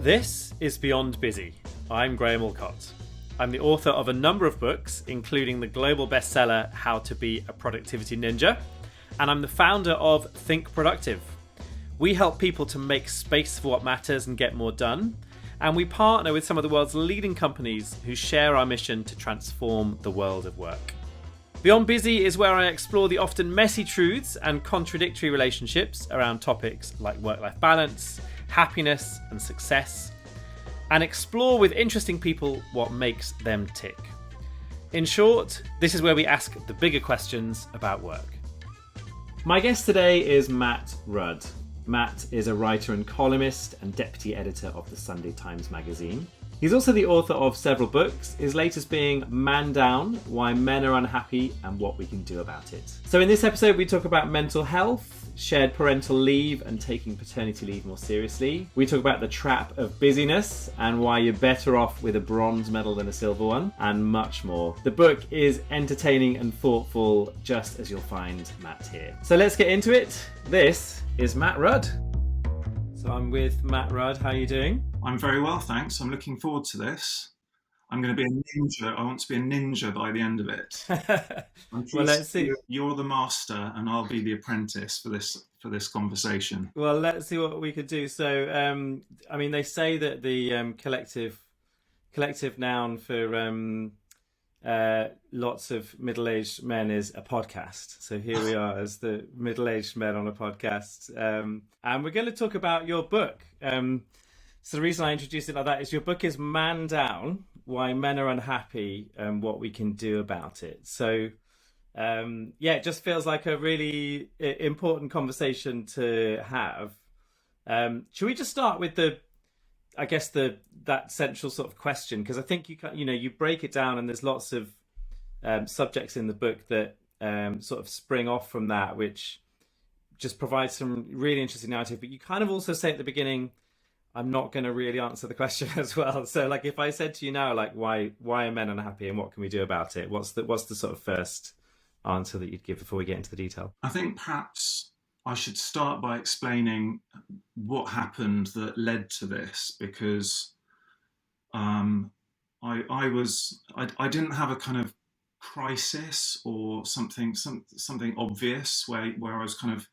This is Beyond Busy. I'm Graham Alcott. I'm the author of a number of books, including the global bestseller How to Be a Productivity Ninja, and I'm the founder of Think Productive. We help people to make space for what matters and get more done, and we partner with some of the world's leading companies who share our mission to transform the world of work. Beyond Busy is where I explore the often messy truths and contradictory relationships around topics like work-life balance, happiness and success, and explore with interesting people what makes them tick. In short, this is where we ask the bigger questions about work. My guest today is Matt Rudd. Matt is a writer and columnist and deputy editor of the Sunday Times magazine. He's also the author of several books, his latest being Man Down, Why Men Are Unhappy and What We Can Do About It. So in this episode we talk about mental health, shared parental leave and taking paternity leave more seriously. We talk about the trap of busyness and why you're better off with a bronze medal than a silver one, and much more. The book is entertaining and thoughtful, just as you'll find Matt here. So let's get into it. This is Matt Rudd. So I'm with Matt Rudd. How are you doing? I'm very well, thanks. I'm looking forward to this. I'm going to be a ninja. I want to be a ninja by the end of it. Well, let's see. You're the master and I'll be the apprentice for this conversation. Well, let's see what we could do. So, I mean, they say that the collective noun for lots of middle-aged men is a podcast. So here we are as the middle-aged men on a podcast. And we're going to talk about your book. So the reason I introduced it like that is your book is Man Down, Why Men Are Unhappy and What We Can Do About It. So, it just feels like a really important conversation to have. Should we just start with that central sort of question? Because I think you break it down and there's lots of subjects in the book that sort of spring off from that, which just provides some really interesting narrative. But you kind of also say at the beginning, I'm not going to really answer the question as well. So, like, if I said to you now, like, why are men unhappy and what can we do about it? What's the sort of first answer that you'd give before we get into the detail? I think perhaps I should start by explaining what happened that led to this, because I didn't have a kind of crisis or something obvious where I was kind of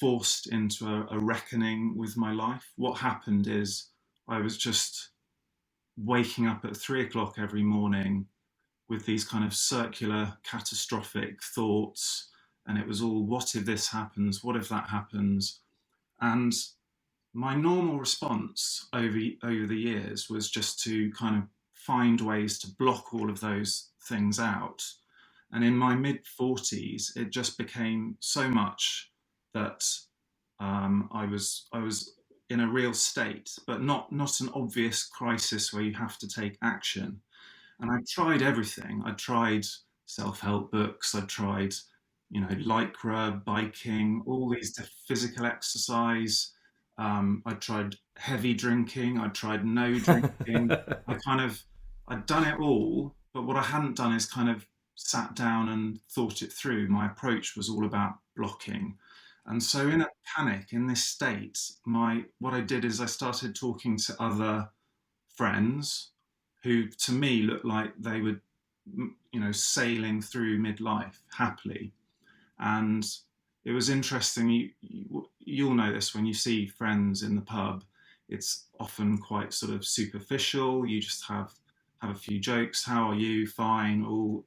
forced into a reckoning with my life. What happened is I was just waking up at 3 o'clock every morning with these kind of circular catastrophic thoughts, and it was all, what if this happens, what if that happens? And my normal response over the years was just to kind of find ways to block all of those things out. And in my mid-40s it just became so much that I was in a real state, but not an obvious crisis where you have to take action. And I tried everything. I tried self-help books. I tried, Lycra, biking, all these physical exercise. I tried heavy drinking. I tried no drinking. I'd done it all, but what I hadn't done is kind of sat down and thought it through. My approach was all about blocking. And so in a panic, in this state, what I did is I started talking to other friends who to me looked like they were, sailing through midlife happily. And it was interesting. You'll know this when you see friends in the pub. It's often quite sort of superficial. You just have a few jokes. How are you? Fine. All,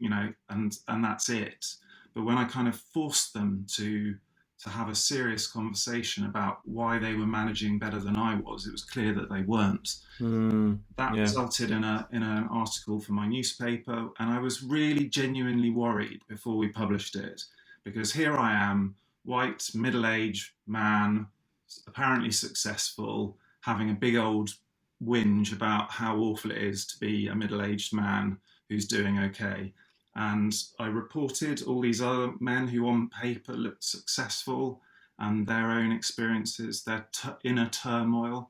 and that's it. But when I kind of forced them to have a serious conversation about why they were managing better than I was, it was clear that they weren't. That resulted in an article for my newspaper, and I was really genuinely worried before we published it, because here I am, white, middle-aged man, apparently successful, having a big old whinge about how awful it is to be a middle-aged man who's doing okay. And I reported all these other men who on paper looked successful and their own experiences, their inner turmoil.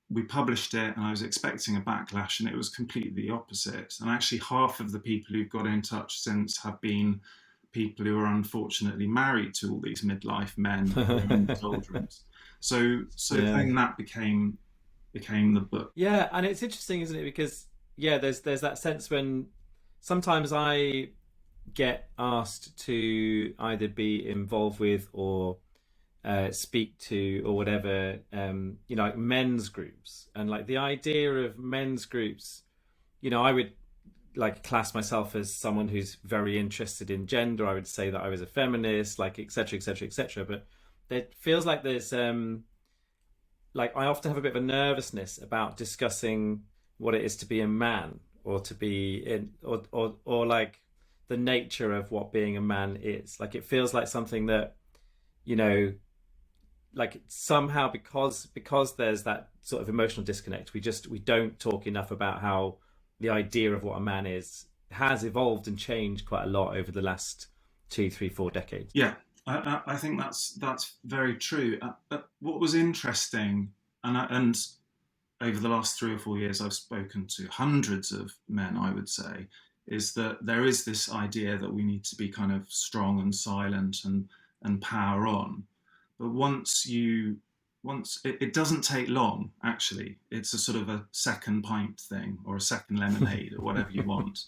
We published it and I was expecting a backlash, and it was completely the opposite. And actually half of the people who've got in touch since have been people who are unfortunately married to all these midlife men in the doldrums. So then that became became the book. Yeah, and it's interesting, isn't it? Because yeah, there's that sense when sometimes I get asked to either be involved with or speak to or whatever, like men's groups, and like the idea of men's groups, I would like class myself as someone who's very interested in gender. I would say that I was a feminist, like etc etc etc. But it feels like there's like I often have a bit of a nervousness about discussing what it is to be a man or to be in or like the nature of what being a man is. Like it feels like something that, you know, like somehow because there's that sort of emotional disconnect, we don't talk enough about how the idea of what a man is has evolved and changed quite a lot over the last 2, 3, 4 decades. Yeah, I think that's very true. What was interesting, and over the last 3 or 4 years, I've spoken to hundreds of men, I would say, is that there is this idea that we need to be kind of strong and silent and power on. But once it doesn't take long, actually. It's a sort of a second pint thing or a second lemonade or whatever you want.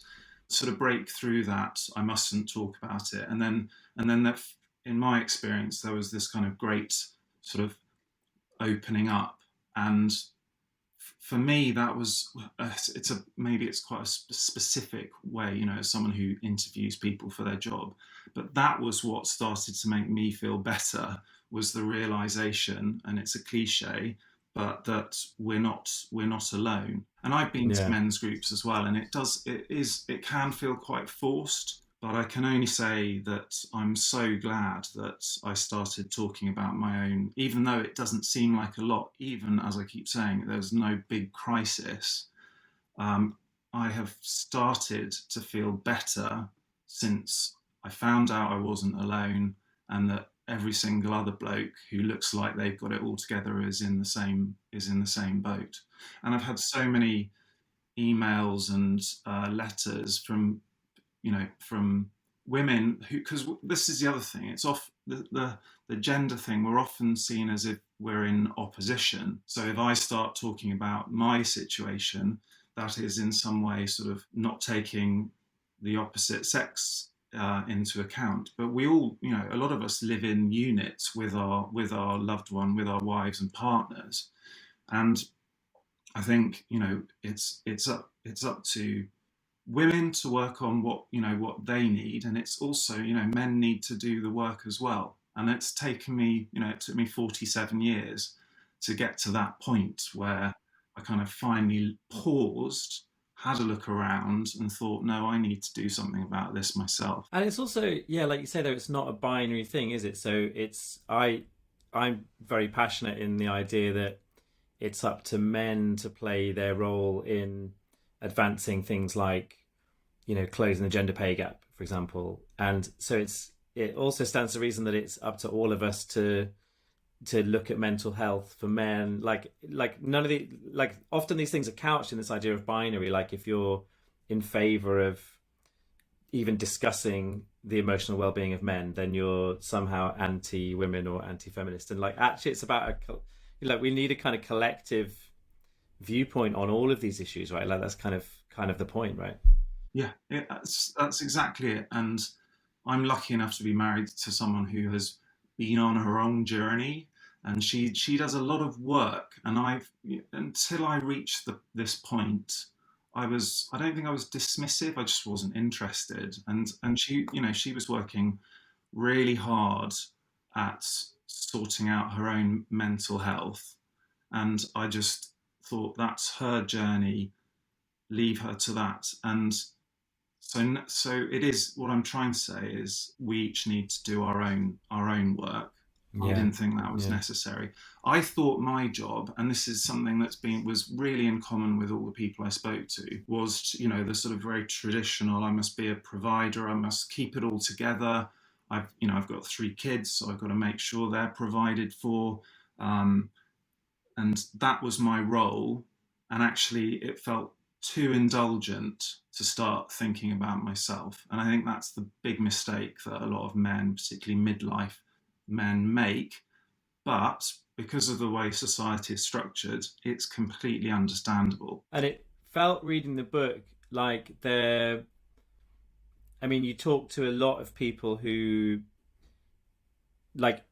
Sort of break through that, I mustn't talk about it. And then that, in my experience, there was this kind of great sort of opening up. And for me, that was maybe it's quite a specific way, as someone who interviews people for their job, but that was what started to make me feel better, was the realization, and it's a cliche, but that we're not alone. And I've been to Yeah. men's groups as well, and it can feel quite forced, but I can only say that I'm so glad that I started talking about my own, even though it doesn't seem like a lot, even as I keep saying, there's no big crisis. Um, I have started to feel better since I found out I wasn't alone, and that every single other bloke who looks like they've got it all together is in the same boat. And I've had so many emails and letters from women who, because this is the other thing, it's off the gender thing, we're often seen as if we're in opposition. So if I start talking about my situation, that is in some way sort of not taking the opposite sex into account. But we all, a lot of us live in units with our loved one, with our wives and partners. And I think, it's up to women to work on what they need, and it's also, men need to do the work as well. And it's taken me, it took me 47 years to get to that point where I kind of finally paused, had a look around, and thought, no, I need to do something about this myself. And it's also, yeah, like you say though, it's not a binary thing, is it? So I'm very passionate in the idea that it's up to men to play their role in advancing things like, closing the gender pay gap, for example. And so it also stands to reason that it's up to all of us to look at mental health for men. Like none of the, like often these things are couched in this idea of binary. Like if you're in favor of even discussing the emotional well-being of men, then you're somehow anti-women or anti-feminist. And like actually it's about like we need a kind of collective viewpoint on all of these issues, right? Like that's kind of the point, right? Yeah, that's exactly it. And I'm lucky enough to be married to someone who has been on her own journey, and she does a lot of work. And until I reached this point, I don't think I was dismissive. I just wasn't interested. And she was working really hard at sorting out her own mental health, and I just thought, that's her journey, leave her to that. And so it is, what I'm trying to say is we each need to do our own work. I Yeah, didn't think that was yeah, necessary. I thought my job, and this is something was really in common with all the people I spoke to, was, the sort of very traditional, I must be a provider, I must keep it all together. I've got 3 kids, so I've got to make sure they're provided for. Um, and that was my role. And actually, it felt too indulgent to start thinking about myself. And I think that's the big mistake that a lot of men, particularly midlife men, make. But because of the way society is structured, it's completely understandable. And it felt reading the book like there. I mean, you talk to a lot of people who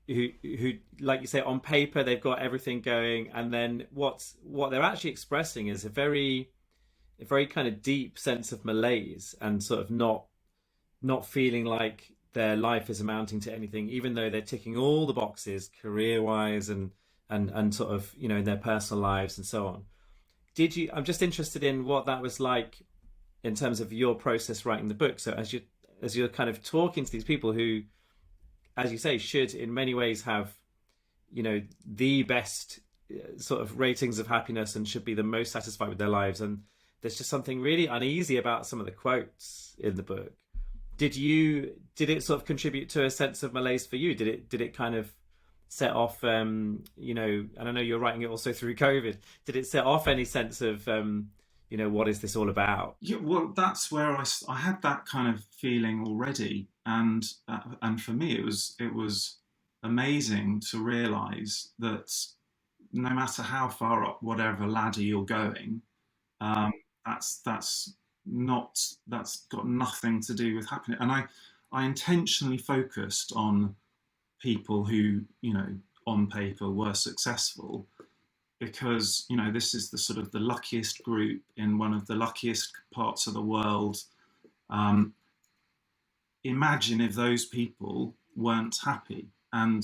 who like you say, on paper they've got everything going, and then what they're actually expressing is a very kind of deep sense of malaise, and sort of not feeling like their life is amounting to anything, even though they're ticking all the boxes career wise, and sort of, in their personal lives and so on. I'm just interested in what that was like in terms of your process writing the book. So as you're kind of talking to these people who, as you say, should in many ways have, the best sort of ratings of happiness, and should be the most satisfied with their lives, and there's just something really uneasy about some of the quotes in the book. Did it sort of contribute to a sense of malaise for you? Did it kind of set off, and I know you're writing it also through COVID, did it set off any sense of, what is this all about? Yeah, well, that's where I had that kind of feeling already, and for me it was amazing to realise that no matter how far up whatever ladder you're going, um, that's not that's got nothing to do with happiness. And I intentionally focused on people who, on paper were successful, because this is the sort of the luckiest group in one of the luckiest parts of the world. um, Imagine if those people weren't happy, and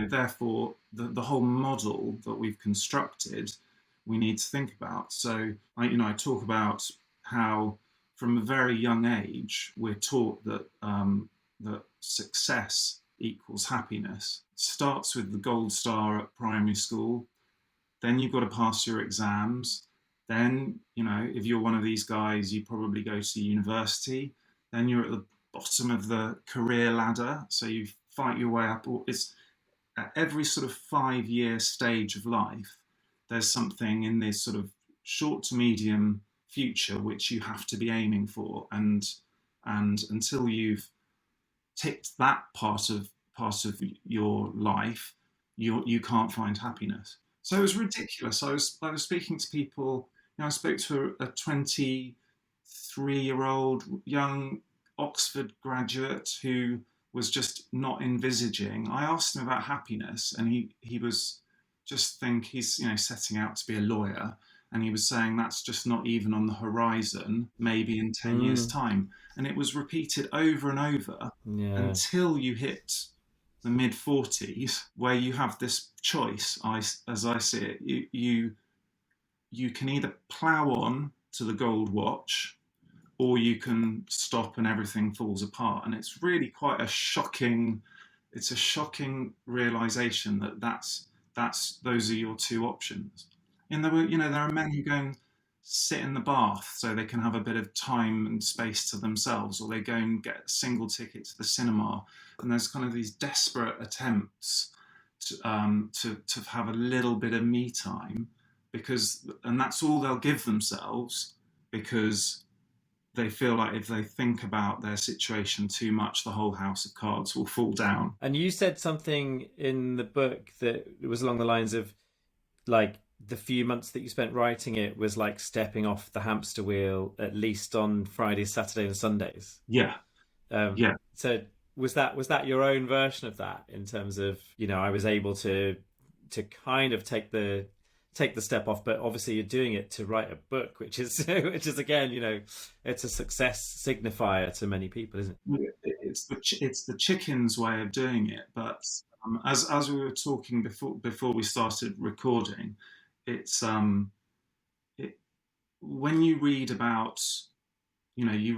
therefore the whole model that we've constructed, we need to think about. So I talk about how from a very young age we're taught that success equals happiness. It starts with the gold star at primary school, then you've got to pass your exams. Then, if you're one of these guys, you probably go to university. Then you're at the bottom of the career ladder. So you fight your way up. It's at every sort of 5 year stage of life, there's something in this sort of short to medium future which you have to be aiming for. And until you've ticked that part of your life, you can't find happiness. So it was ridiculous. I was speaking to people. I spoke to a 23-year-old young Oxford graduate who was just not envisaging. I asked him about happiness, and he was he's setting out to be a lawyer, and he was saying that's just not even on the horizon, maybe in 10 years' Mm, time. And it was repeated over and over yeah. until you hit the mid 40s, where you have this choice. As I see it, you can either plow on to the gold watch, or you can stop and everything falls apart. And it's really quite a shocking. It's a shocking realization that those are your two options. And there are men who go and sit in the bath so they can have a bit of time and space to themselves, or they go and get a single ticket to the cinema. And there's kind of these desperate attempts to have a little bit of me time, and that's all they'll give themselves, because they feel like if they think about their situation too much, the whole house of cards will fall down. And you said something in the book that was along the lines of, like, the few months that you spent writing it was like stepping off the hamster wheel, at least on Fridays, Saturdays, and Sundays. Yeah, yeah. So was that your own version of that, in terms of, I was able to kind of take the step off, but obviously you're doing it to write a book, which is again, it's a success signifier to many people, isn't It's the chicken's way of doing it. But as we were talking before we started recording, it's it, when you read about, you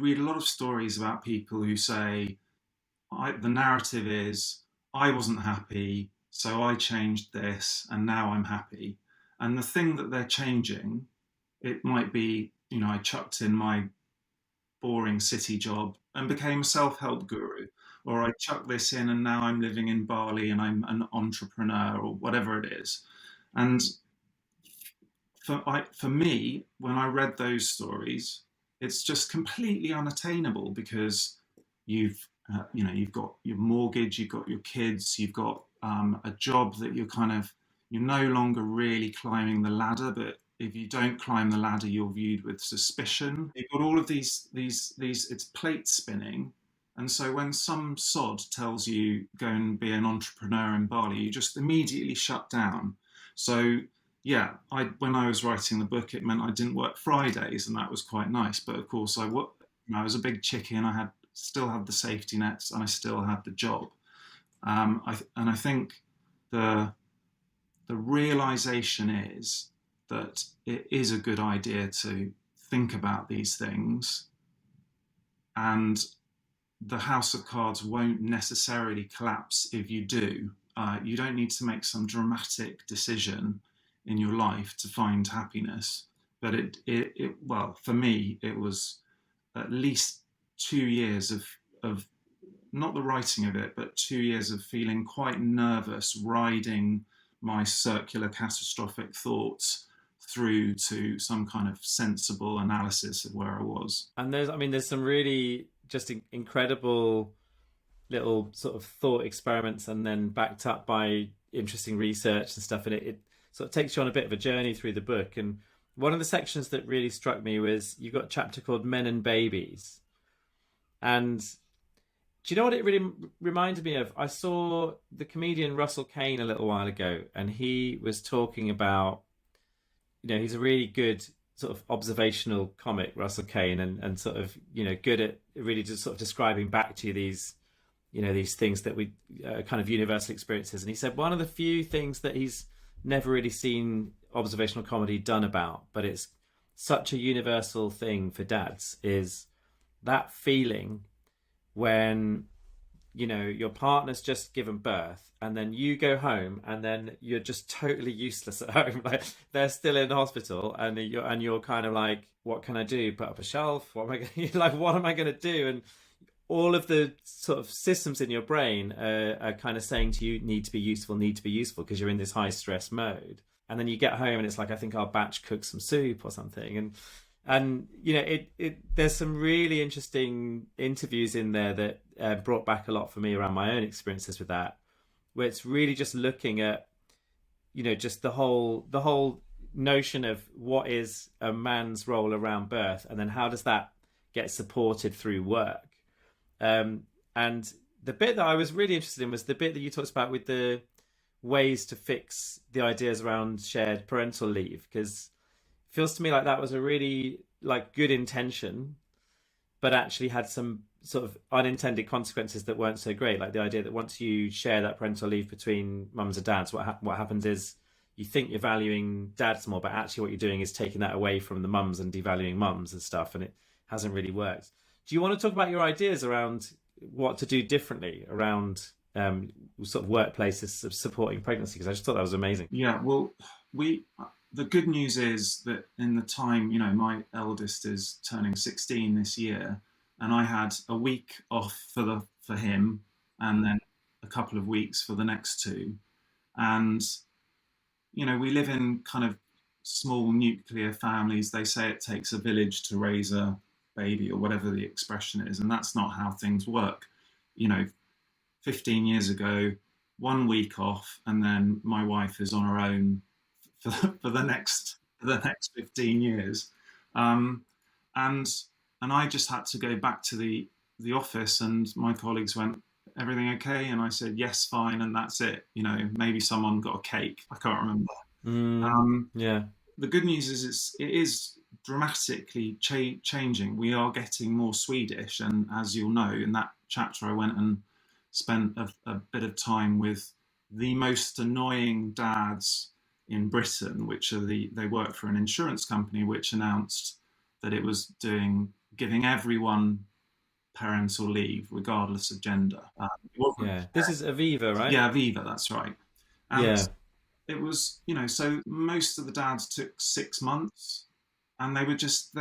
read a lot of stories about people who say, the narrative is, I wasn't happy, so I changed this, and now I'm happy. And the thing that they're changing, it might be, I chucked in my boring city job and became a self-help guru, or I chucked this in and now I'm living in Bali and I'm an entrepreneur, or whatever it is. And for me, when I read those stories, it's just completely unattainable, because you've got your mortgage, you've got your kids, you've got a job that you're no longer really climbing the ladder, but if you don't climb the ladder, you're viewed with suspicion. You've got all of these. It's plate spinning, and so when some sod tells you go and be an entrepreneur in Bali, you just immediately shut down. So yeah, when I was writing the book, it meant I didn't work Fridays, and that was quite nice. But of course, I was a big chicken. I still had the safety nets, and I still had the job. And I think the the realization is that it is a good idea to think about these things, and the house of cards won't necessarily collapse if you do. You don't need to make some dramatic decision in your life to find happiness. But well, for me, it was at least 2 years of not the writing of it, but 2 years of feeling quite nervous, riding my circular catastrophic thoughts through to some kind of sensible analysis of where I was. And there's some really just incredible little sort of thought experiments, and then backed up by interesting research and stuff. And it sort of takes you on a bit of a journey through the book. And one of the sections that really struck me was you've got a chapter called Men and Babies. And do you know what it really reminded me of? I saw the comedian Russell Kane a little while ago, and he was talking about, he's a really good sort of observational comic, Russell Kane, and sort of, good at really just sort of describing back to you these, these things that we kind of universal experiences. And he said one of the few things that he's never really seen observational comedy done about, but it's such a universal thing for dads, is that feeling when your partner's just given birth, and then you go home, and then you're just totally useless at home. Like, they're still in hospital, and you're kind of like, what can I do? Put up a shelf? What am I going like? What am I going to do? And all of the sort of systems in your brain are kind of saying to you, need to be useful, because you're in this high stress mode. And then you get home, and it's like, I think I'll batch cook some soup or something. And there's some really interesting interviews in there that brought back a lot for me around my own experiences with that, where it's really just looking at just the whole notion of what is a man's role around birth, and then how does that get supported through work. And the bit that I was really interested in was the bit that you talked about with the ways to fix the ideas around shared parental leave, because feels to me like that was a really good intention, but actually had some sort of unintended consequences that weren't so great. Like the idea that once you share that parental leave between mums and dads, what happens is you think you're valuing dads more, but actually what you're doing is taking that away from the mums and devaluing mums and stuff, and it hasn't really worked. Do you want to talk about your ideas around what to do differently around sort of workplaces supporting pregnancy? Because I just thought that was amazing. Yeah, well, the good news is that in the time, my eldest is turning 16 this year, and I had a week off for him, and then a couple of weeks for the next two. And, we live in kind of small nuclear families. They say it takes a village to raise a baby, or whatever the expression is, and that's not how things work. 15 years ago, 1 week off, and then my wife is on her own for the next 15 years, and I just had to go back to the office, and my colleagues went, everything okay? And I said, yes, fine, and that's it. Maybe someone got a cake, I can't remember. Yeah, the good news is it is dramatically changing. We are getting more Swedish, and as you'll know, in that chapter I went and spent a bit of time with the most annoying dads in Britain, they work for an insurance company which announced that it was giving everyone parental leave regardless of gender. This is Aviva, right? Yeah, Aviva, that's right. And yeah, it was, so most of the dads took 6 months, and they just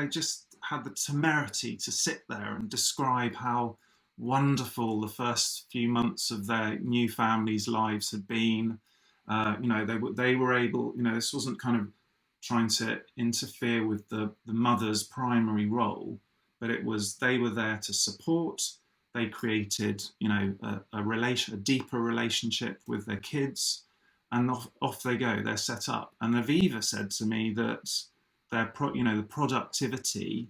had the temerity to sit there and describe how wonderful the first few months of their new family's lives had been. They were able, this wasn't kind of trying to interfere with the mother's primary role, but it was, they were there to support, they created, a deeper relationship with their kids, and off they go. They're set up. And Aviva said to me that the productivity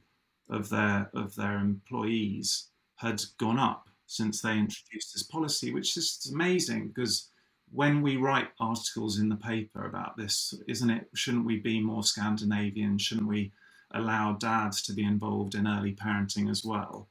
of their employees had gone up since they introduced this policy, which is amazing because when we write articles in the paper about this, isn't it? Shouldn't we be more Scandinavian? Shouldn't we allow dads to be involved in early parenting as well?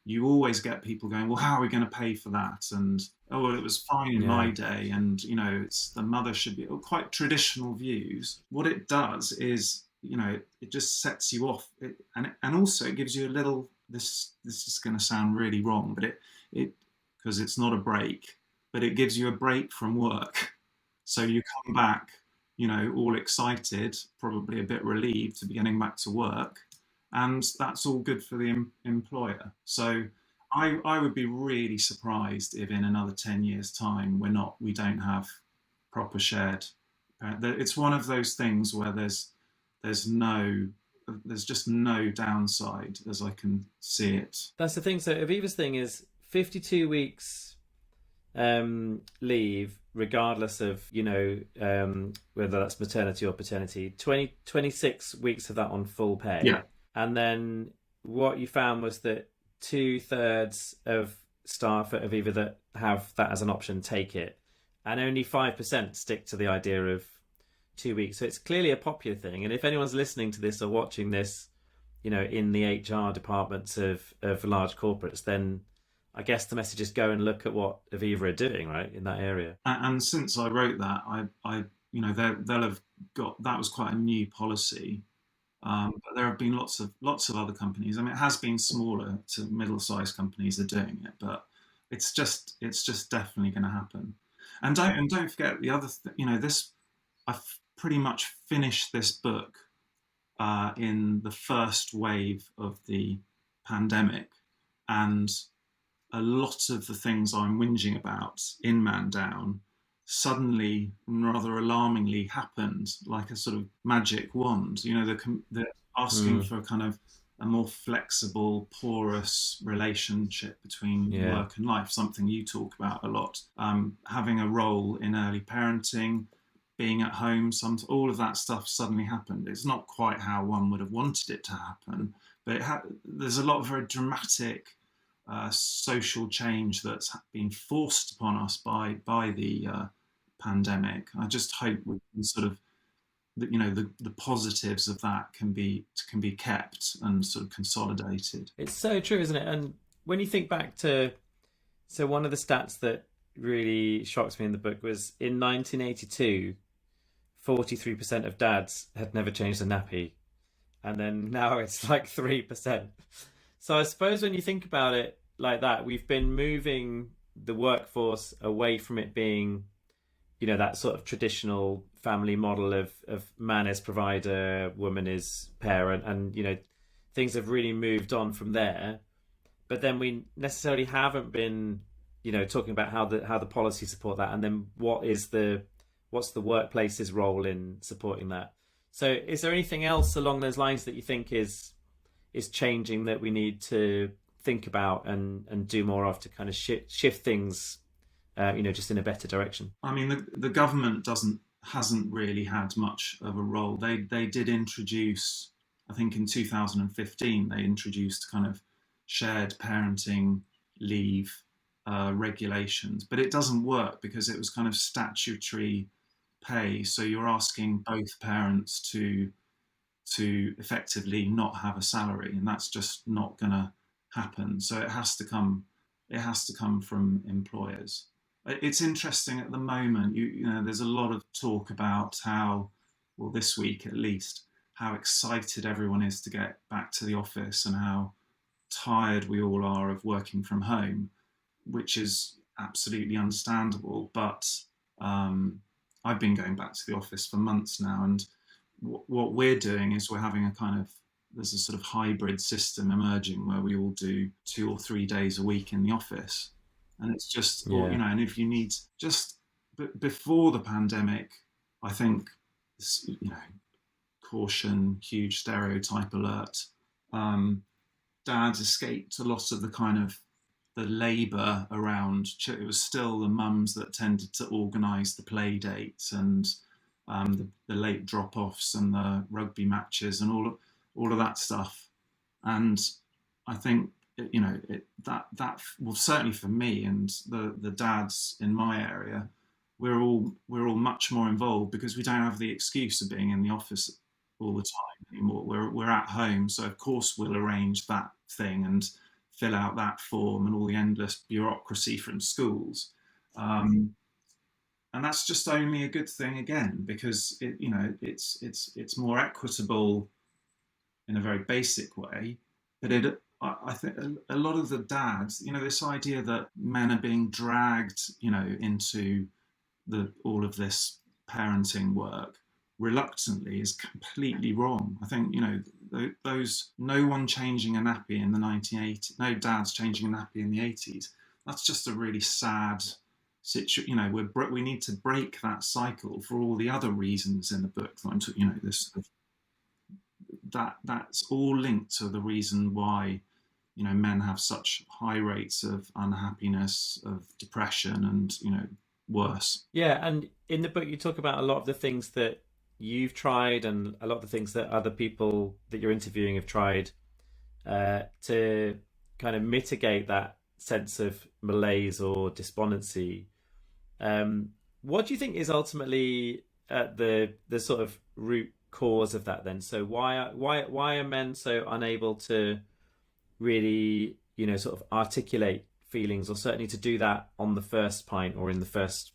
You always get people going, well, how are we going to pay for that? And oh, well, it was fine in Yeah. my day, and it's the mother should be, quite traditional views. What it does is, it just sets you off, and also it gives you a little. This is going to sound really wrong, but it because it's not a break, but it gives you a break from work. So you come back, all excited, probably a bit relieved to be getting back to work, and that's all good for the employer. So I would be really surprised if in another 10 years' time we don't have proper shared. It's one of those things where there's no there's just no downside as I can see it. That's the thing. So Aviva's thing is 52 weeks leave, regardless of, whether that's maternity or paternity, 26 weeks of that on full pay. Yeah. And then what you found was that 2/3 of staff at Aviva that have that as an option take it, and only 5% stick to the idea of 2 weeks. So it's clearly a popular thing. And if anyone's listening to this or watching this, in the HR departments of large corporates, then I guess the message is go and look at what Aviva are doing, right, in that area. And since I wrote that, they'll have got, that was quite a new policy. But there have been lots of other companies. I mean, it has been smaller to middle-sized companies are doing it, but it's just definitely going to happen. And don't forget the other this. I've pretty much finished this book in the first wave of the pandemic, and a lot of the things I'm whinging about in Man Down suddenly and rather alarmingly happened like a sort of magic wand. The asking for kind of a more flexible, porous relationship between work and life, something you talk about a lot. Having a role in early parenting, being at home, all of that stuff suddenly happened. It's not quite how one would have wanted it to happen, but there's a lot of very dramatic social change that's been forced upon us by the pandemic. I just hope we can sort of, the positives of that can be kept and sort of consolidated. It's so true, isn't it? And when you think back to, so one of the stats that really shocks me in the book was in 1982, 43% of dads had never changed a nappy, and then now it's like 3%. So I suppose when you think about it like that, we've been moving the workforce away from it being, that sort of traditional family model of man is provider, woman is parent, and things have really moved on from there. But then we necessarily haven't been, talking about how the policies support that, and then what's the workplace's role in supporting that. So is there anything else along those lines that you think is changing that we need to think about and do more of to kind of shift things, just in a better direction? I mean, the government hasn't really had much of a role. They did introduce, I think in 2015, they introduced kind of shared parenting leave regulations, but it doesn't work because it was kind of statutory pay. So you're asking both parents to effectively not have a salary, and that's just not going to happen. So it has to come from employers. It's interesting at the moment. There's a lot of talk about how, well, this week at least, how excited everyone is to get back to the office and how tired we all are of working from home, which is absolutely understandable. But I've been going back to the office for months now, and what we're doing is we're having there's a sort of hybrid system emerging where we all do 2 or 3 days a week in the office. And it's just, and if you need, just before the pandemic, I think, caution, huge stereotype alert, dads escaped a lot of the kind of the labour around. It was still the mums that tended to organise the play dates and the late drop-offs and the rugby matches and all of that stuff. And I think that well, certainly for me and the dads in my area, we're all much more involved because we don't have the excuse of being in the office all the time anymore. We're at home, so of course we'll arrange that thing and fill out that form and all the endless bureaucracy from schools. Um, and that's just only a good thing again because it's more equitable in a very basic way. But I think a lot of the dads, this idea that men are being dragged, into all of this parenting work reluctantly is completely wrong. I think those no one changing a nappy in the 1980s, no dads changing a nappy in the 80s. That's just a really sad situation. We need to break that cycle for all the other reasons in the book that I'm talking. This sort of, that's all linked to the reason why men have such high rates of unhappiness, of depression, and worse. Yeah, and in the book you talk about a lot of the things that you've tried and a lot of the things that other people that you're interviewing have tried to kind of mitigate that sense of malaise or despondency. What do you think is ultimately at the sort of root cause of that then? So why are men so unable to really sort of articulate feelings, or certainly to do that on the first pint or in the first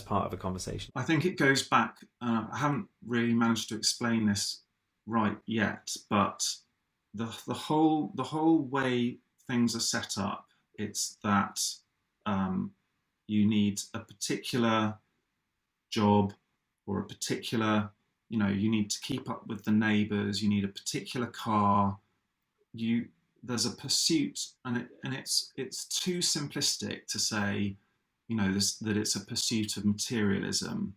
part of a conversation? I think it goes back. I haven't really managed to explain this right yet, but the whole way things are set up, it's that you need a particular job or a particular, you need to keep up with the neighbours. You need a particular car. You There's a pursuit, and it's too simplistic to say, that it's a pursuit of materialism,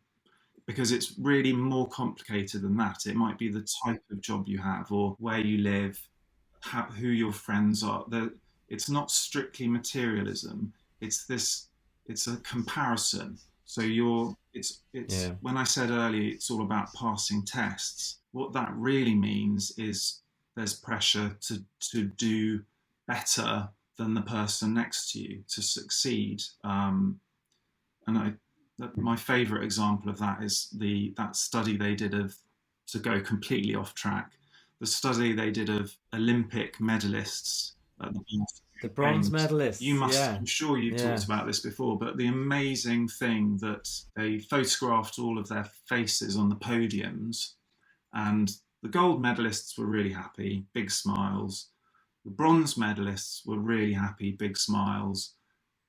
because it's really more complicated than that. It might be the type of job you have, or where you live, who your friends are. It's not strictly materialism. It's this. It's a comparison. So it's Yeah. when I said earlier, it's all about passing tests. What that really means is there's pressure to do better than the person next to you, to succeed. My favourite example of that is that study they did of, to go completely off track, the study they did of Olympic medalists at the The bronze Games. medalists. Yeah. I'm sure you've talked Yeah. about this before, but the amazing thing that they photographed all of their faces on the podiums, and the gold medalists were really happy, big smiles. The bronze medalists were really happy, big smiles.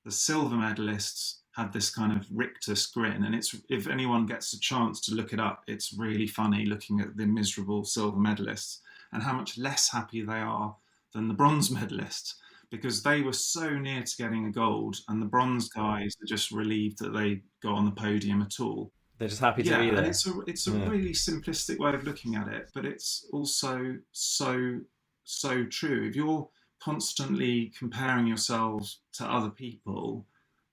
The silver medalists had this kind of rictus grin, and it's, if anyone gets a chance to look it up, it's really funny looking at the miserable silver medalists and how much less happy they are than the bronze medalists, because they were so near to getting a gold, and the bronze guys are just relieved that they got on the podium at all. They're just happy to be Yeah, and there. it's a Yeah. really simplistic way of looking at it, but it's also so true. If you're constantly comparing yourselves to other people,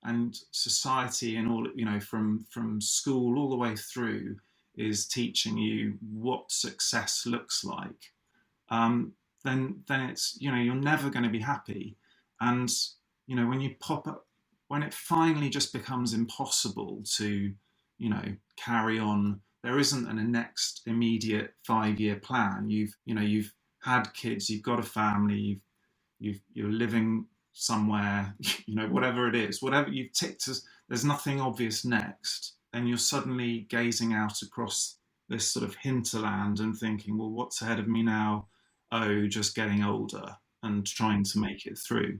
and society and all, from school all the way through, is teaching you what success looks like, um, then it's, you're never going to be happy. And when you pop up, when it finally just becomes impossible to carry on, there isn't a next immediate 5-year plan. You've had kids, you've got a family, you're living somewhere, whatever it is, whatever you've ticked as, there's nothing obvious next, then you're suddenly gazing out across this sort of hinterland and thinking, well, what's ahead of me now? Oh, just getting older and trying to make it through.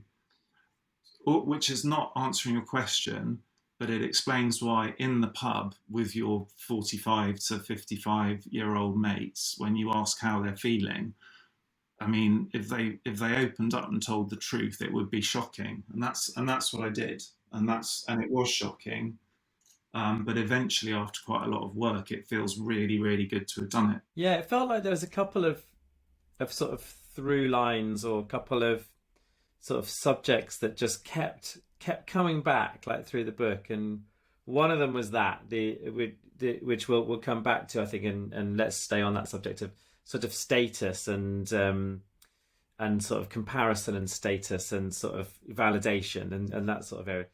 Which is not answering your question, but it explains why in the pub with your 45 to 55-year-old mates, when you ask how they're feeling, I mean, if they opened up and told the truth, it would be shocking, and that's what I did, and it was shocking. But eventually, after quite a lot of work, it feels really, really good to have done it. Yeah, it felt like there was a couple of sort of through lines, or a couple of sort of subjects that just kept coming back like through the book, and one of them was that which we'll come back to, I think, and let's stay on that subject of sort of status and sort of comparison and status and sort of validation and that sort of area.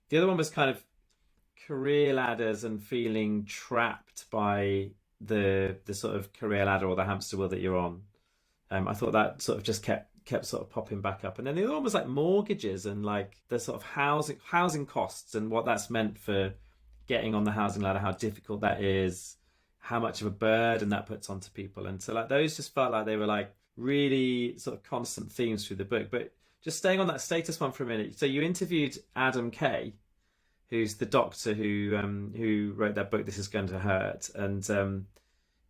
The other one was kind of career ladders and feeling trapped by the sort of career ladder or the hamster wheel that you're on. I thought that sort of just kept sort of popping back up. And then the other one was like mortgages and like the sort of housing costs and what that's meant for getting on the housing ladder, how difficult that is, how much of a burden that puts onto people. And so like those just felt like they were like really sort of constant themes through the book. But just staying on that status one for a minute. So you interviewed Adam Kay, who's the doctor who wrote that book, This Is Going to Hurt. And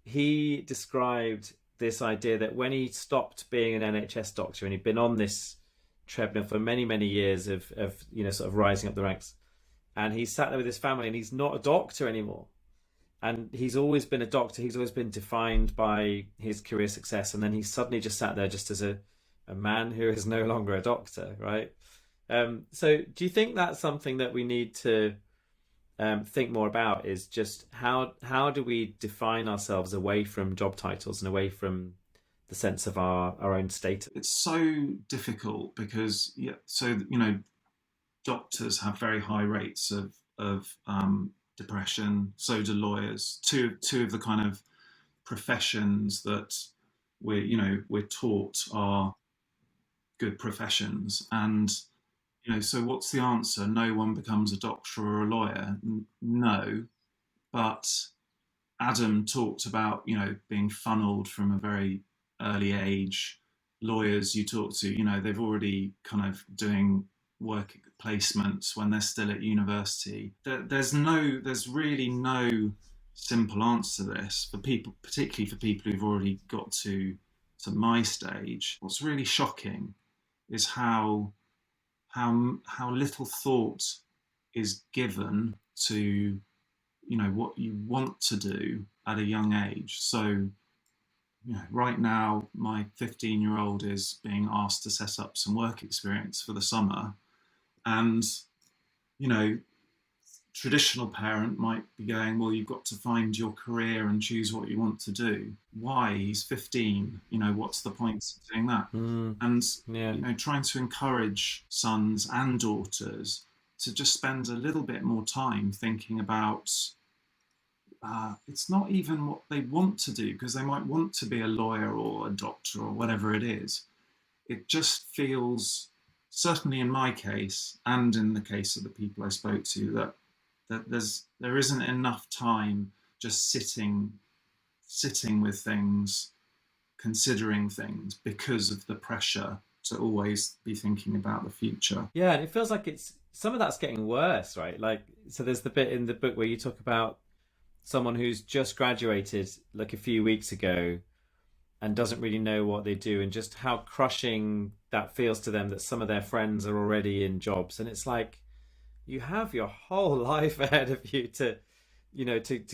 he described this idea that when he stopped being an NHS doctor and he'd been on this treadmill for many, many years of sort of rising up the ranks, and he sat there with his family and he's not a doctor anymore. And he's always been a doctor. He's always been defined by his career success. And then he suddenly just sat there just as a man who is no longer a doctor, right? So do you think that's something that we need to think more about, is just how do we define ourselves away from job titles and away from the sense of our own status? It's so difficult because, doctors have very high rates of depression. So do lawyers. Two of the kind of professions that we're taught are good professions. And so what's the answer? No one becomes a doctor or a lawyer. No, but Adam talked about being funneled from a very early age. Lawyers you talk to, they've already kind of doing work placements when they're still at university. There's really no simple answer to this for people, particularly for people who've already got to my stage. What's really shocking is how little thought is given to what you want to do at a young age. So right now my 15-year-old is being asked to set up some work experience for the summer, and traditional parent might be going, well, you've got to find your career and choose what you want to do. Why? He's 15. What's the point of doing that? And trying to encourage sons and daughters to just spend a little bit more time thinking about it's not even what they want to do, because they might want to be a lawyer or a doctor or whatever it is. It just feels, certainly in my case and in the case of the people I spoke to, that there isn't enough time just sitting with things, considering things, because of the pressure to always be thinking about the future. Yeah, and it feels like some of that's getting worse, right? Like, so there's the bit in the book where you talk about someone who's just graduated like a few weeks ago and doesn't really know what they do, and just how crushing that feels to them that some of their friends are already in jobs. And it's like, you have your whole life ahead of you to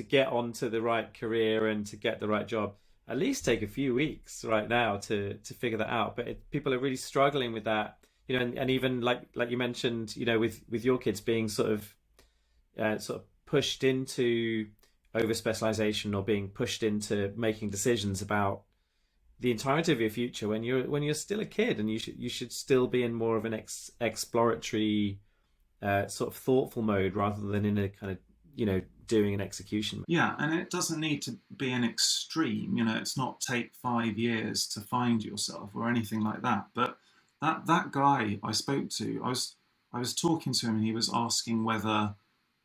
get onto the right career and to get the right job. At least take a few weeks right now to figure that out. But people are really struggling with that, and even like you mentioned, with your kids being sort of pushed into over specialization or being pushed into making decisions about the entirety of your future when you're still a kid, and you should still be in more of an exploratory sort of thoughtful mode rather than in a kind of doing an execution. Yeah, and it doesn't need to be an extreme. It's not take 5 years to find yourself or anything like that. But that guy I spoke to, I was talking to him, and he was asking whether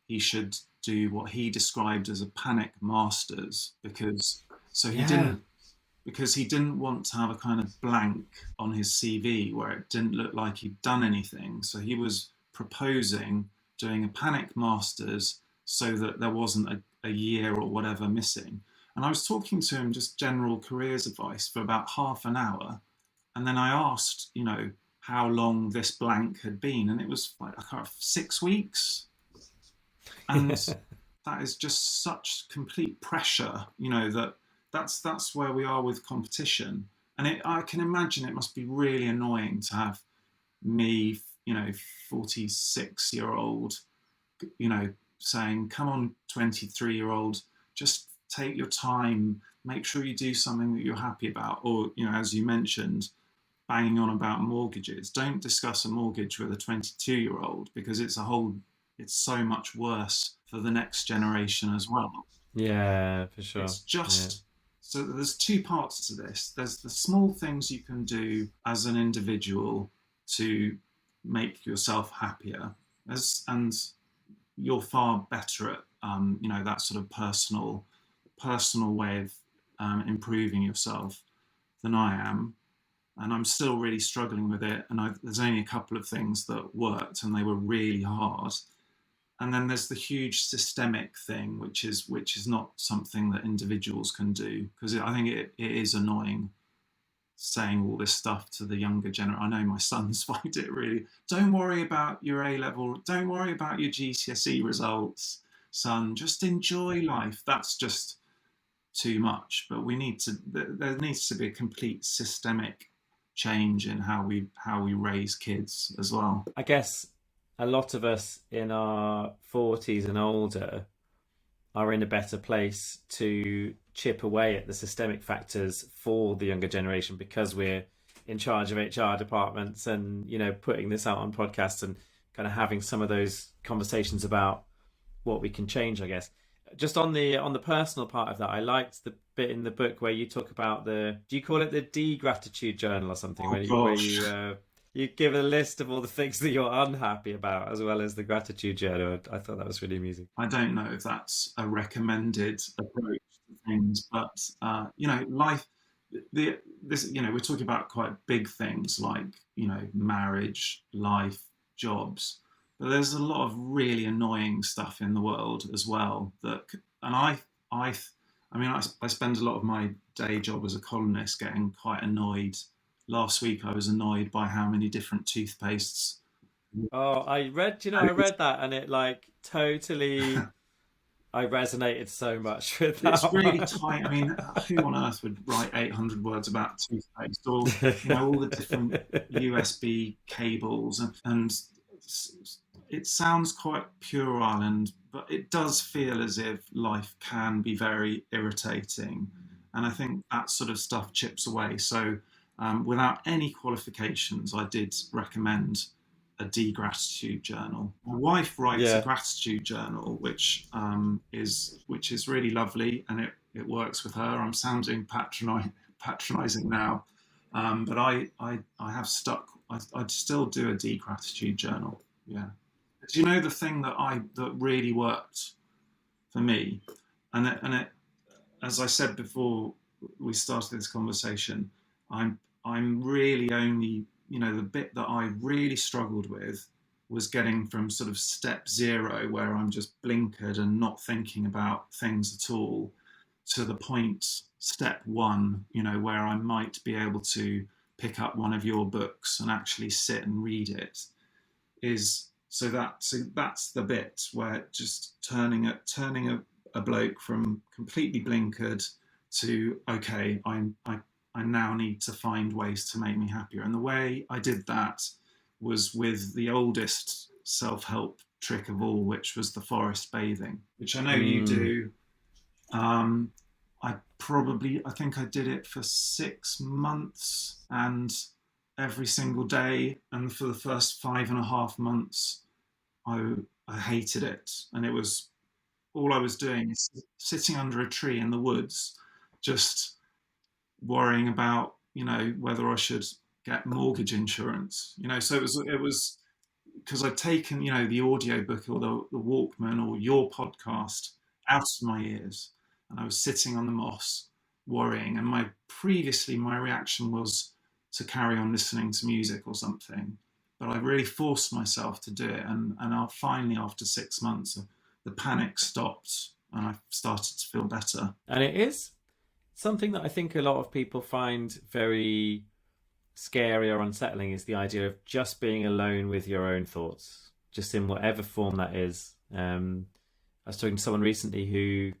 he should do what he described as a panic masters, because he didn't want to have a kind of blank on his CV where it didn't look like he'd done anything. So he was proposing doing a panic masters so that there wasn't a year or whatever missing. And I was talking to him just general careers advice for about half an hour. And then I asked, how long this blank had been. And it was like 6 weeks. And that is just such complete pressure, that's where we are with competition. And I can imagine it must be really annoying to have me, 46-year-old, saying, come on, 23-year-old, just take your time, make sure you do something that you're happy about. Or, as you mentioned, banging on about mortgages. Don't discuss a mortgage with a 22-year-old, because it's so much worse for the next generation as well. Yeah, for sure. It's Yeah. just, so there's two parts to this. There's the small things you can do as an individual to make yourself happier, and you're far better at that sort of personal way of improving yourself than I am, and I'm still really struggling with it. And there's only a couple of things that worked, and they were really hard. And then there's the huge systemic thing, which is not something that individuals can do, because I think it is annoying saying all this stuff to the younger generation. I know my sons find it really. Don't worry about your A level. Don't worry about your GCSE results, son. Just enjoy life. That's just too much. But there needs to be a complete systemic change in how we raise kids as well. I guess a lot of us in our 40s and older are in a better place to chip away at the systemic factors for the younger generation, because we're in charge of HR departments and, putting this out on podcasts and kind of having some of those conversations about what we can change, I guess. Just on the personal part of that, I liked the bit in the book where you talk about do you call it the de-gratitude journal or something, Oh where gosh. you give a list of all the things that you're unhappy about, as well as the gratitude journal. I thought that was really amusing. I don't know if that's a recommended approach to things, but life. We're talking about quite big things like marriage, life, jobs, but there's a lot of really annoying stuff in the world as well. And I spend a lot of my day job as a columnist getting quite annoyed. Last week I was annoyed by how many different toothpastes. Oh, I read that, and it like totally, I resonated so much with It's that really one. tight. I mean, who on earth would write 800 words about toothpaste, or all the different USB cables, and it sounds quite puerile, but it does feel as if life can be very irritating, and I think that sort of stuff chips away. So, without any qualifications, I did recommend a de-gratitude journal. My wife writes a Yeah. gratitude journal, which is really lovely, and it works with her. I'm sounding patronising now, but I have stuck. I'd still do a de-gratitude journal. Yeah. Do you know the thing that really worked for me, and it, as I said before we started this conversation, I'm really only, the bit that I really struggled with was getting from sort of step zero, where I'm just blinkered and not thinking about things at all, to the point, step one, where I might be able to pick up one of your books and actually sit and read it. So that's the bit where just turning a bloke from completely blinkered to, okay, I now need to find ways to make me happier. And the way I did that was with the oldest self-help trick of all, which was the forest bathing, which I know you Mm. do. I think I did it for 6 months, and every single day. And for the first 5.5 months, I, I hated it. And it was all I was doing is sitting under a tree in the woods, just worrying about, whether I should get mortgage insurance. So it was because I'd taken, the audio book or the Walkman or your podcast out of my ears, and I was sitting on the moss worrying. And my reaction was to carry on listening to music or something, but I really forced myself to do it. And finally, after 6 months, the panic stopped, and I started to feel better. And it is something that I think a lot of people find very scary or unsettling, is the idea of just being alone with your own thoughts, just in whatever form that is. I was talking to someone recently who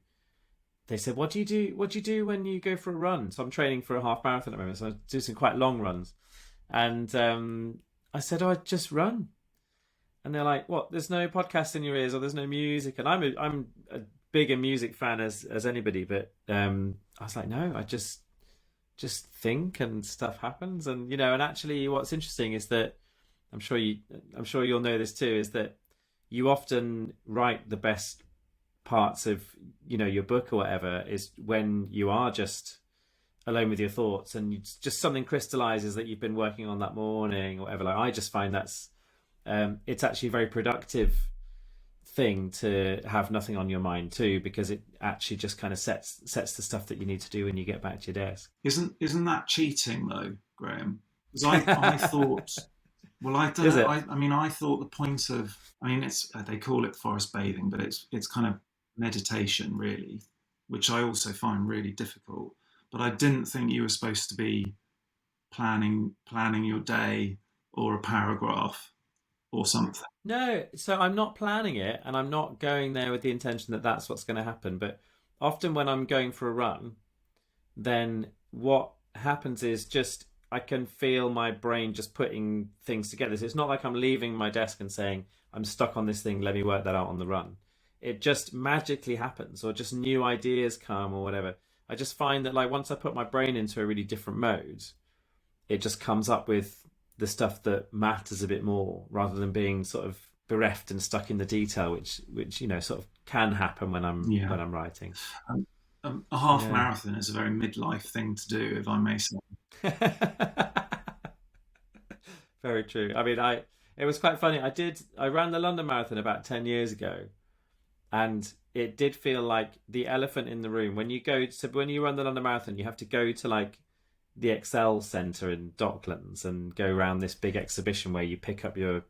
they said, "What do you do? What do you do when you go for a run?" So I'm training for a half marathon at the moment, so I do some quite long runs, and I said, "Oh, I just run." And they're like, "What? There's no podcast in your ears, or there's no music?" And I'm a bigger music fan as anybody, but I was like, "No, I just think and stuff happens." And and actually, what's interesting is that I'm sure you I'm sure you'll know this too, is that you often write the best parts of your book or whatever is when you are just alone with your thoughts, and just something crystallizes that you've been working on that morning or whatever. Like, I just find that's it's actually a very productive thing to have nothing on your mind too, because it actually just kind of sets the stuff that you need to do when you get back to your desk. Isn't that cheating though, Graham? Because I thought, well, I don't Is know. it? I mean, I thought the point of, I mean, it's they call it forest bathing, but it's kind of meditation really, which I also find really difficult. But I didn't think you were supposed to be planning your day or a paragraph or something. No, so I'm not planning it, and I'm not going there with the intention that that's what's going to happen. But often when I'm going for a run, then what happens is just I can feel my brain just putting things together. So it's not like I'm leaving my desk and saying, "I'm stuck on this thing, let me work that out on the run." It just magically happens, or just new ideas come, or whatever. I just find that, like, once I put my brain into a really different mode, it just comes up with the stuff that matters a bit more, rather than being sort of bereft and stuck in the detail, which sort of can happen when I'm Yeah. when I'm writing. Um, a half Yeah. marathon is a very midlife thing to do, if I may say. Very true. I mean, I it was quite funny. I ran the London Marathon about 10 years ago, and it did feel like the elephant in the room. When you run the London Marathon, you have to go to, like, the Excel Centre in Docklands and go around this big exhibition where you pick up your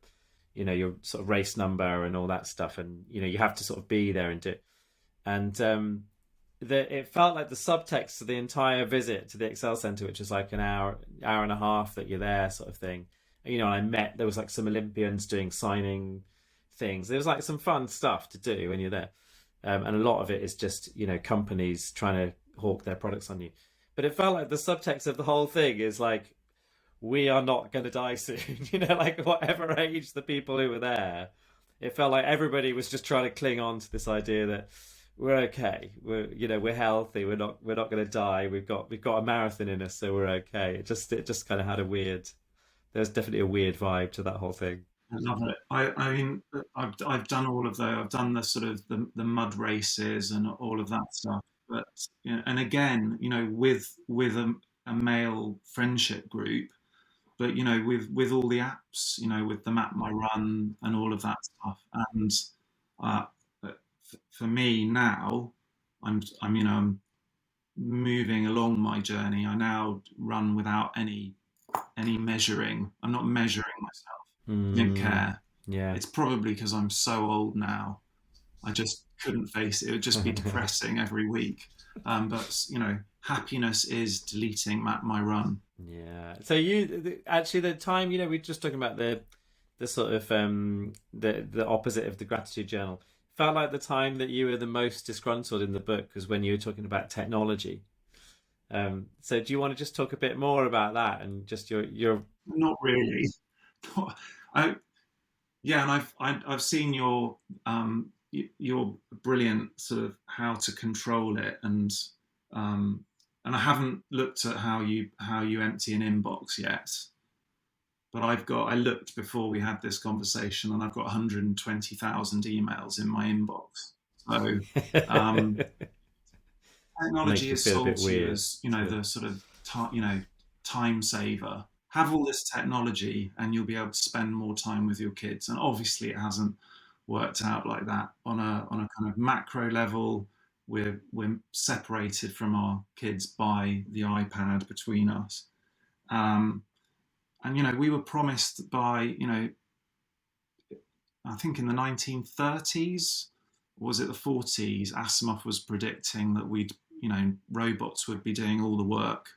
sort of race number and all that stuff, and you have to sort of be there and do it. And it felt like the subtext of the entire visit to the Excel Centre, which was like an hour and a half that you're there, sort of thing. There was like some Olympians doing signing things. There was like some fun stuff to do when you're there, and a lot of it is just companies trying to hawk their products on you. But it felt like the subtext of the whole thing is like, we are not going to die soon. Like, whatever age the people who were there, it felt like everybody was just trying to cling on to this idea that we're okay. We're healthy. We're not going to die. We've got a marathon in us, so we're okay. It just kind of had a weird. There's definitely a weird vibe to that whole thing. I love it. I mean, I've done all of those. I've done the sort of the mud races and all of that stuff. But and again, with a male friendship group, but with all the apps, with the Map My Run and all of that stuff. And uh, for me now, I'm moving along my journey. I now run without any measuring. I'm not measuring myself. I don't Mm, care. yeah. It's probably because I'm so old now. I just couldn't face it. It would just be depressing every week. But happiness is deleting my run. Yeah. So actually, the time, we're just talking about the sort of the opposite of the gratitude journal. Felt like the time that you were the most disgruntled in the book was when you were talking about technology. So do you want to just talk a bit more about that, and just your Not really. I Yeah, and I've seen your brilliant sort of how to control it, and I haven't looked at how you empty an inbox yet. But I looked before we had this conversation, and I've got 120,000 emails in my inbox. So um, technology makes you is feel a sold bit to you weird. as Yeah. the sort of time saver. Have all this technology, and you'll be able to spend more time with your kids. And obviously, it hasn't worked out like that on a kind of macro level. We're separated from our kids by the iPad between us. Um, and we were promised by I think in the 1930s, or was it the 40s, Asimov was predicting that robots would be doing all the work,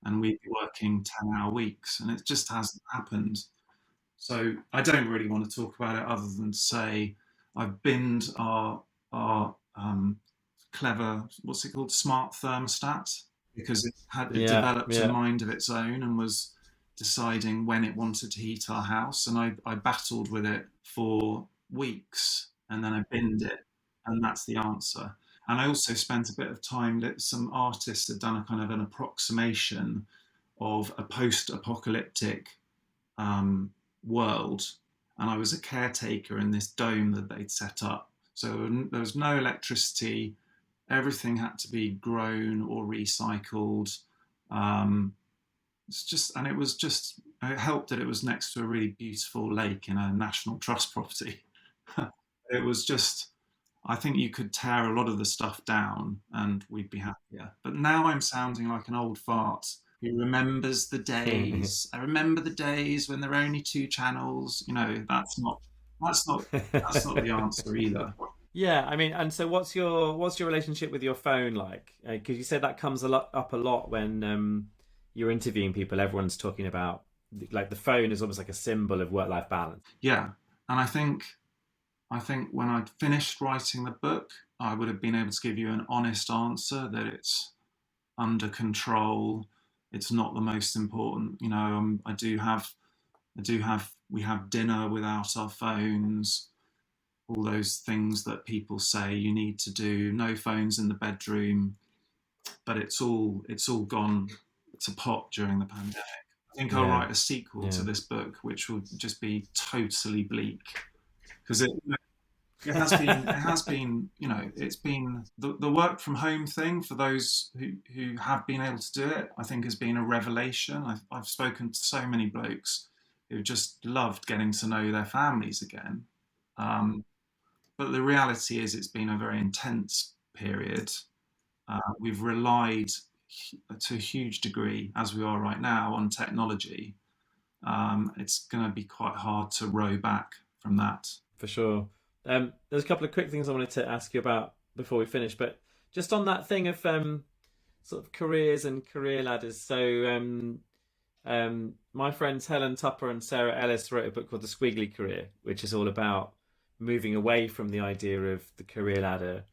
and we'd be working 10-hour weeks, and it just hasn't happened. So I don't really want to talk about it other than to say I've binned our clever, what's it called, smart thermostat, because it Yeah. developed a Yeah. mind of its own and was deciding when it wanted to heat our house, and I battled with it for weeks, and then I binned it, and that's the answer. And I also spent a bit of time that some artists had done a kind of an approximation of a post-apocalyptic um, world, and I was a caretaker in this dome that they'd set up. So there was no electricity. Everything had to be grown or recycled. Um, it's just, and it was just, it helped that it was next to a really beautiful lake in a National Trust property. It was just, I think you could tear a lot of the stuff down and we'd be happier. But now I'm sounding like an old fart who remembers the days. I remember the days when there were only two channels. That's not, that's not the answer either. Yeah, I mean, and so what's your relationship with your phone like? Because you said that comes a lot when you're interviewing people. Everyone's talking about like the phone is almost like a symbol of work-life balance. Yeah, and I think when I'd finished writing the book, I would have been able to give you an honest answer that it's under control. It's not the most important. We have dinner without our phones. All those things that people say you need to do. No phones in the bedroom, but it's all gone to pot during the pandemic. I think I'll Yeah, write a sequel to yeah, this book, which will just be totally bleak because it has been, it's been the work from home thing for those who have been able to do it, I think has been a revelation. I've spoken to so many blokes who just loved getting to know their families again. Um, but the reality is it's been a very intense period. We've relied to a huge degree, as we are right now, on technology. It's going to be quite hard to row back from that. for sure. There's a couple of quick things I wanted to ask you about before we finish, but just on that thing of sort of careers and career ladders. So my friends Helen Tupper and Sarah Ellis wrote a book called The Squiggly Career, which is all about moving away from the idea of the career ladder.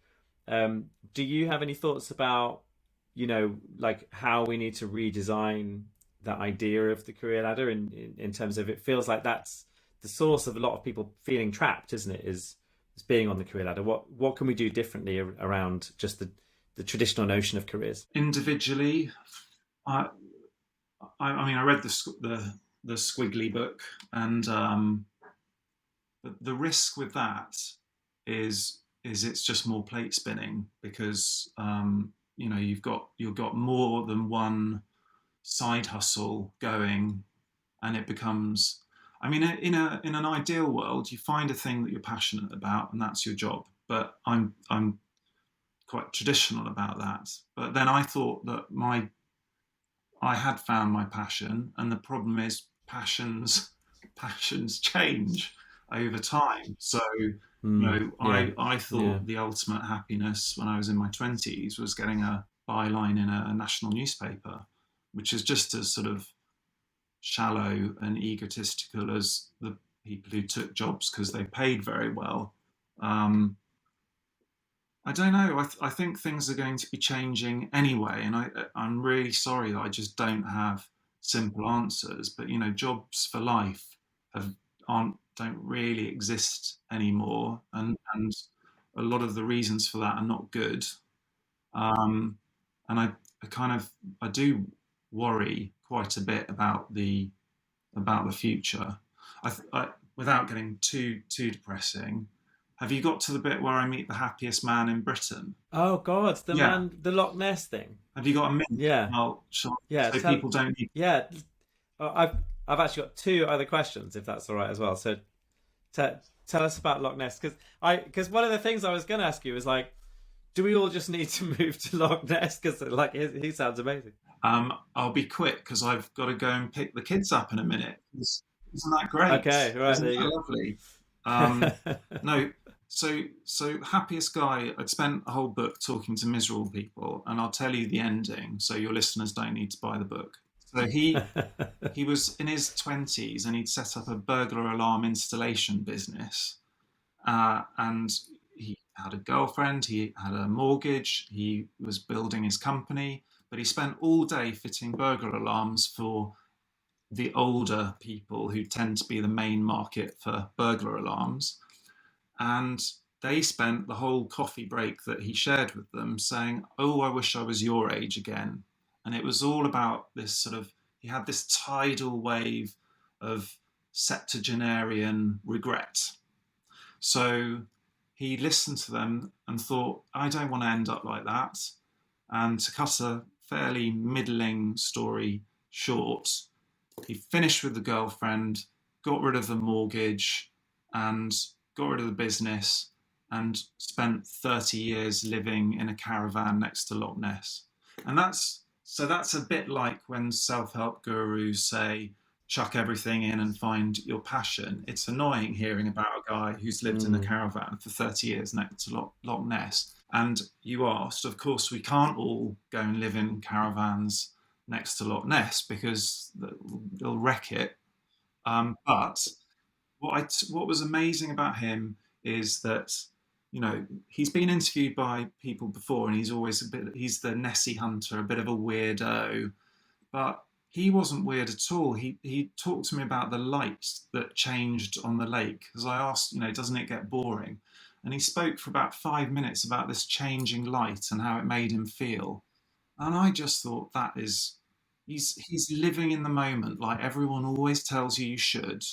Do you have any thoughts about, like how we need to redesign that idea of the career ladder in terms of it feels like that's the source of a lot of people feeling trapped, isn't it? Is being on the career ladder. What can we do differently around just the traditional notion of careers? Individually, I, I mean, I read the Squiggly book, and the risk with that is it's just more plate spinning because you've got more than one side hustle going, and it becomes. I mean, in an ideal world, you find a thing that you're passionate about, and that's your job. But I'm quite traditional about that. But then I thought that I had found my passion, and the problem is passions change over time. So Yeah, I yeah, thought the ultimate happiness when I was in my 20s was getting a byline in a national newspaper, which is just as sort of shallow and egotistical as the people who took jobs because they paid very well. Um, I don't know. I think things are going to be changing anyway, and I'm really sorry that I just don't have simple answers. But jobs for life have aren't don't really exist anymore, and a lot of the reasons for that are not good. Um, and I kind of I do worry quite a bit about the future. Without getting too depressing, have you got to the bit where I meet the happiest man in Britain? oh God, Yeah. the Loch Ness thing. Have you got a minute? Yeah, yeah. So people don't need. Yeah. I've actually got two other questions, if that's all right as well. So t- tell us about Loch Ness, because one of the things I was going to ask you is like, do we all just need to move to Loch Ness? Because like he sounds amazing. I'll be quick because I've got to go and pick the kids up in a minute. Isn't that great? Okay, right Isn't there that you lovely? go. No, so happiest guy. I'd spent a whole book talking to miserable people, and I'll tell you the ending, so your listeners don't need to buy the book. So he was in his 20s, and he'd set up a burglar alarm installation business, and he had a girlfriend, he had a mortgage, he was building his company, but he spent all day fitting burglar alarms for the older people who tend to be the main market for burglar alarms. And they spent the whole coffee break that he shared with them saying, "Oh, I wish I was your age again." And it was all about this sort of, he had this tidal wave of septuagenarian regret. So he listened to them and thought, I don't want to end up like that. And to cut a fairly middling story short, he finished with the girlfriend, got rid of the mortgage, and got rid of the business, and spent 30 years living in a caravan next to Loch Ness. And that's a bit like when self-help gurus say, chuck everything in and find your passion. It's annoying hearing about a guy who's lived in a caravan for 30 years next to Loch Ness. And you asked, of course, we can't all go and live in caravans next to Loch Ness because they'll wreck it. But what was amazing about him is that, he's been interviewed by people before, and he's the Nessie hunter, a bit of a weirdo, but he wasn't weird at all. He talked to me about the light that changed on the lake, because I asked, doesn't it get boring? And he spoke for about 5 minutes about this changing light and how it made him feel. And I just thought, he's living in the moment like everyone always tells you should.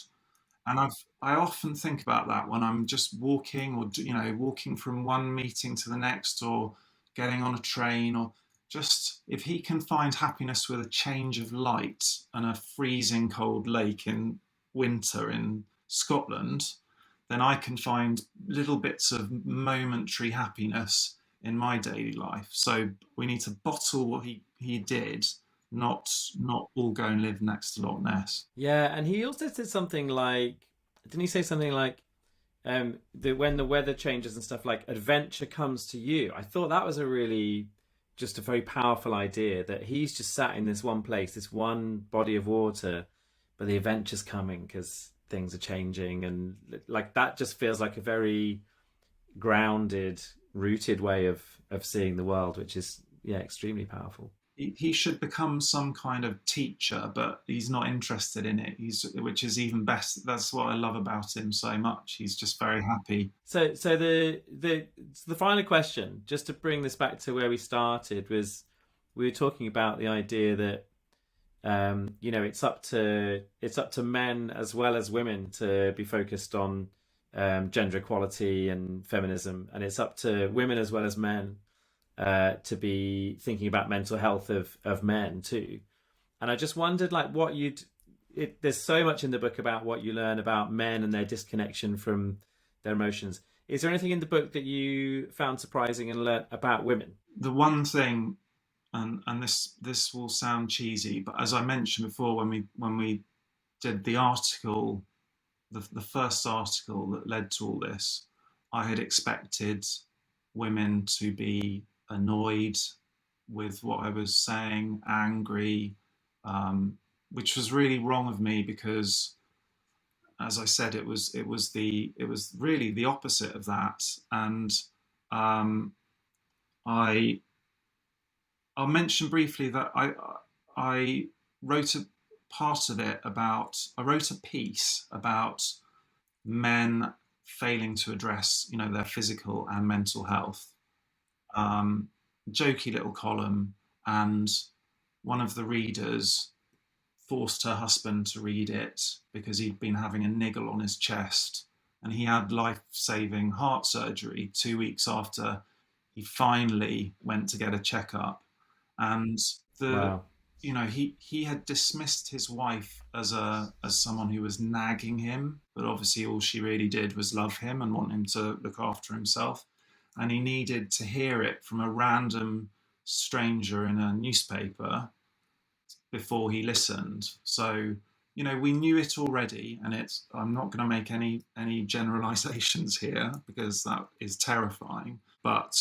And I often think about that when I'm just walking, or walking from one meeting to the next, or getting on a train, or just, if he can find happiness with a change of light and a freezing cold lake in winter in Scotland, then I can find little bits of momentary happiness in my daily life. So we need to bottle what he did, not all go and live next to Loch Ness. Yeah, and he also said something like, didn't he say something like, that when the weather changes and stuff, like adventure comes to you? I thought that was just a very powerful idea, that he's just sat in this one place, this one body of water, but the adventure's coming because things are changing, and like that just feels like a very grounded, rooted way of seeing the world, which is, yeah, extremely powerful. He should become some kind of teacher, but he's not interested in it. Which is even best. That's what I love about him so much. He's just very happy. So the final question, just to bring this back to where we started, was we were talking about the idea that it's up to men as well as women to be focused on gender equality and feminism, and it's up to women as well as men to be thinking about mental health of men too. And I just wondered, like, there's so much in the book about what you learn about men and their disconnection from their emotions. Is there anything in the book that you found surprising and learnt about women? The one thing, and this will sound cheesy, but as I mentioned before, when we did the article, the first article that led to all this, I had expected women to be annoyed with what I was saying, angry, which was really wrong of me, because, as I said, it was really the opposite of that. And I I'll mention briefly that I wrote a part of it about, I wrote a piece about men failing to address, their physical and mental health. Jokey little column, and one of the readers forced her husband to read it because he'd been having a niggle on his chest, and he had life-saving heart surgery 2 weeks after he finally went to get a checkup. And the Wow. he had dismissed his wife as someone who was nagging him, but obviously all she really did was love him and want him to look after himself. And he needed to hear it from a random stranger in a newspaper before he listened. So, we knew it already, and I'm not going to make any generalizations here because that is terrifying. But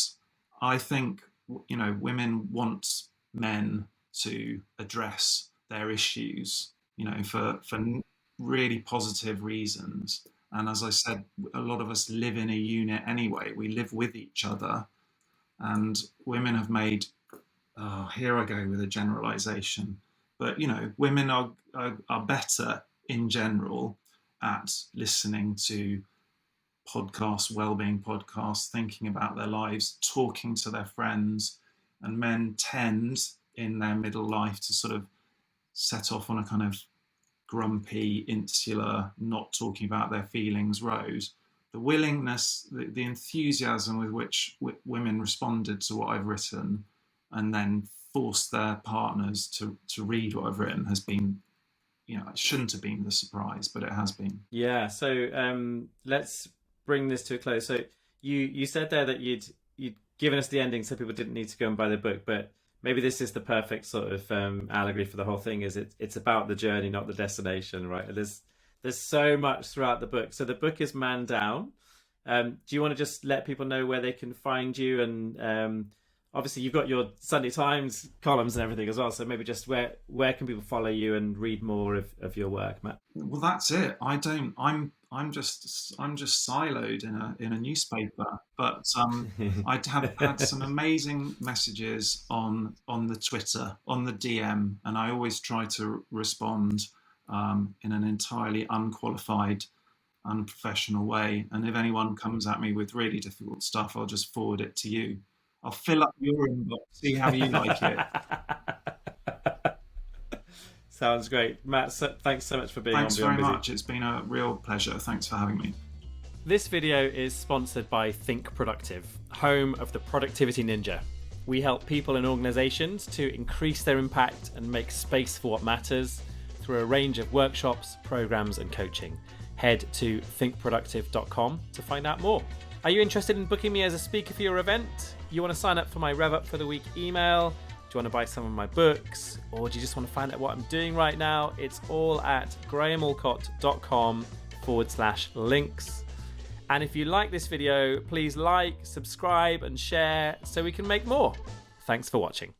I think, women want men to address their issues, for really positive reasons. And as I said, a lot of us live in a unit anyway. We live with each other, and women have made, oh, here I go with a generalization. But women are better in general at listening to podcasts, well-being podcasts, thinking about their lives, talking to their friends, and men tend in their middle life to sort of set off on a kind of grumpy, insular, not talking about their feelings road. The willingness, the enthusiasm with which women responded to what I've written and then forced their partners to read what I've written has been, it shouldn't have been the surprise, but it has been. Yeah. So let's bring this to a close. So you said there that you'd given us the ending so people didn't need to go and buy the book, but maybe this is the perfect sort of allegory for the whole thing. Is it's about the journey, not the destination, right? There's so much throughout the book. So the book is Man Down. Do you want to just let people know where they can find you? And obviously you've got your Sunday Times columns and everything as well. So maybe just where can people follow you and read more of your work, Matt? Well, that's it. I'm just siloed in a newspaper, but I have had some amazing messages on the Twitter, on the DM, and I always try to respond in an entirely unqualified, unprofessional way. And if anyone comes at me with really difficult stuff, I'll just forward it to you. I'll fill up your inbox, see how you like it. Sounds great. Matt, thanks so much for being on Beyond Busy. Thanks very much. It's been a real pleasure. Thanks for having me. This video is sponsored by Think Productive, home of the Productivity Ninja. We help people and organizations to increase their impact and make space for what matters through a range of workshops, programs, and coaching. Head to thinkproductive.com to find out more. Are you interested in booking me as a speaker for your event? You want to sign up for my Rev Up for the Week email? Do you want to buy some of my books? Or do you just want to find out what I'm doing right now? It's all at grahamealcott.com/links. And if you like this video, please like, subscribe, and share so we can make more. Thanks for watching.